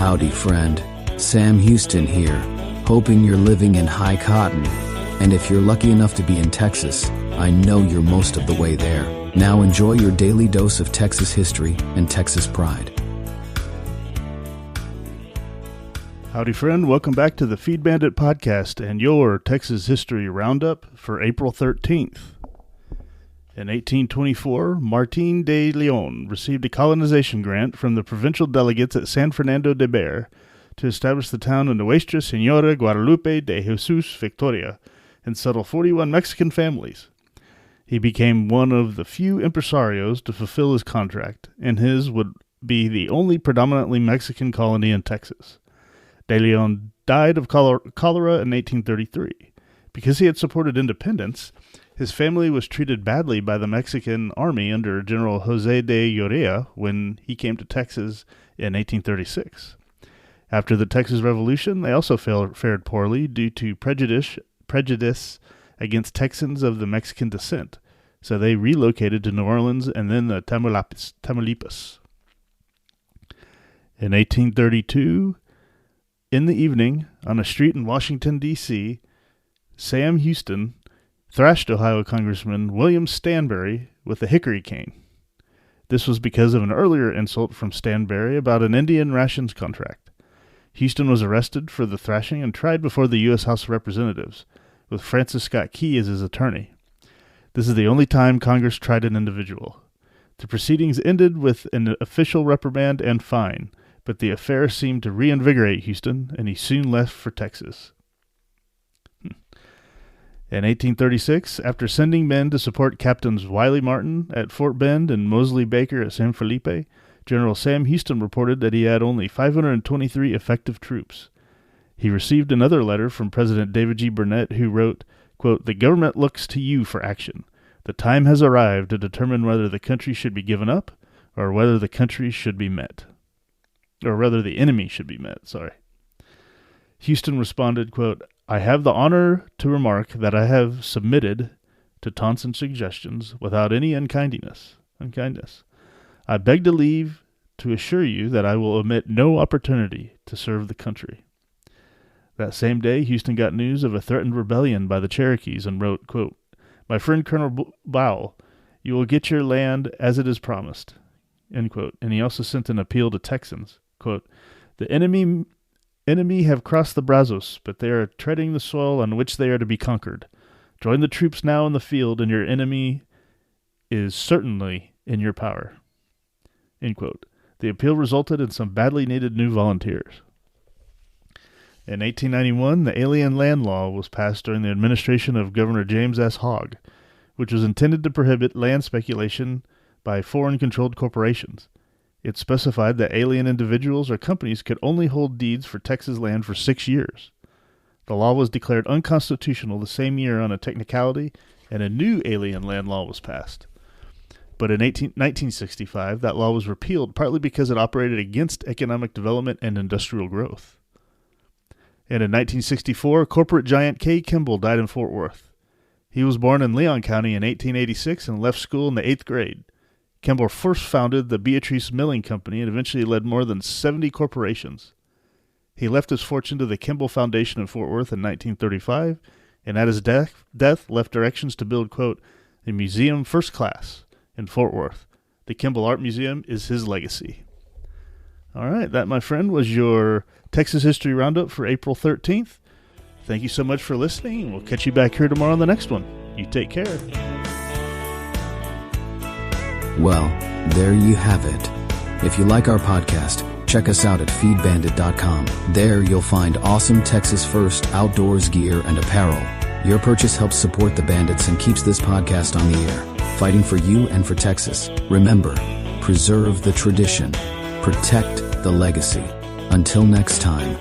Howdy, friend. Sam Houston here, hoping you're living in high cotton. And if you're lucky enough to be in Texas, I know you're most of the way there. Now enjoy your daily dose of Texas history and Texas pride. Howdy, friend. Welcome back to the Feed Bandit podcast and your Texas History Roundup for April 13th. In 1824, Martin de Leon received a colonization grant from the provincial delegates at San Fernando de Bexar to establish the town of Nuestra Señora Guadalupe de Jesus Victoria and settle 41 Mexican families. He became one of the few impresarios to fulfill his contract, and his would be the only predominantly Mexican colony in Texas. De Leon died of cholera in 1833. Because he had supported independence, his family was treated badly by the Mexican army under General Jose de Urrea when he came to Texas in 1836. After the Texas Revolution, they also fared poorly due to prejudice against Texans of the Mexican descent, so they relocated to New Orleans and then the Tamaulipas. In 1832, in the evening, on a street in Washington, D.C., Sam Houston thrashed Ohio Congressman William Stanberry with a hickory cane. This was because of an earlier insult from Stanberry about an Indian rations contract. Houston was arrested for the thrashing and tried before the U.S. House of Representatives, with Francis Scott Key as his attorney. This is the only time Congress tried an individual. The proceedings ended with an official reprimand and fine, but the affair seemed to reinvigorate Houston, and he soon left for Texas. In 1836, after sending men to support Captains Wiley Martin at Fort Bend and Mosley Baker at San Felipe, General Sam Houston reported that he had only 523 effective troops. He received another letter from President David G. Burnett, who wrote, quote, "The government looks to you for action. The time has arrived to determine whether the country should be given up or whether the country should be met." Or rather, the enemy should be met, Houston responded, quote, "I have the honor to remark that I have submitted to taunts and suggestions without any unkindness. I beg to leave to assure you that I will omit no opportunity to serve the country." That same day, Houston got news of a threatened rebellion by the Cherokees and wrote, quote, "My friend Colonel Bowell, you will get your land as it is promised," end quote. And he also sent an appeal to Texans, quote, "The enemy have crossed the Brazos, but they are treading the soil on which they are to be conquered. Join the troops now in the field, and your enemy is certainly in your power." End quote. The appeal resulted in some badly needed new volunteers. In 1891, the Alien Land Law was passed during the administration of Governor James S. Hogg, which was intended to prohibit land speculation by foreign-controlled corporations. It specified that alien individuals or companies could only hold deeds for Texas land for 6 years. The law was declared unconstitutional the same year on a technicality, and a new alien land law was passed. But in 1965, that law was repealed, partly because it operated against economic development and industrial growth. And in 1964, corporate giant Kay Kimball died in Fort Worth. He was born in Leon County in 1886 and left school in the 8th grade. Kimball first founded the Beatrice Milling Company and eventually led more than 70 corporations. He left his fortune to the Kimball Foundation in Fort Worth in 1935, and at his death left directions to build, quote, "a museum first class" in Fort Worth. The Kimball Art Museum is his legacy. All right, that, my friend, was your Texas History Roundup for April 13th. Thank you so much for listening, and we'll catch you back here tomorrow on the next one. You take care. Well, there you have it. If you like our podcast, check us out at feedbandit.com. There you'll find awesome Texas First outdoors gear and apparel. Your purchase helps support the Bandits and keeps this podcast on the air, fighting for you and for Texas. Remember, preserve the tradition, protect the legacy. Until next time.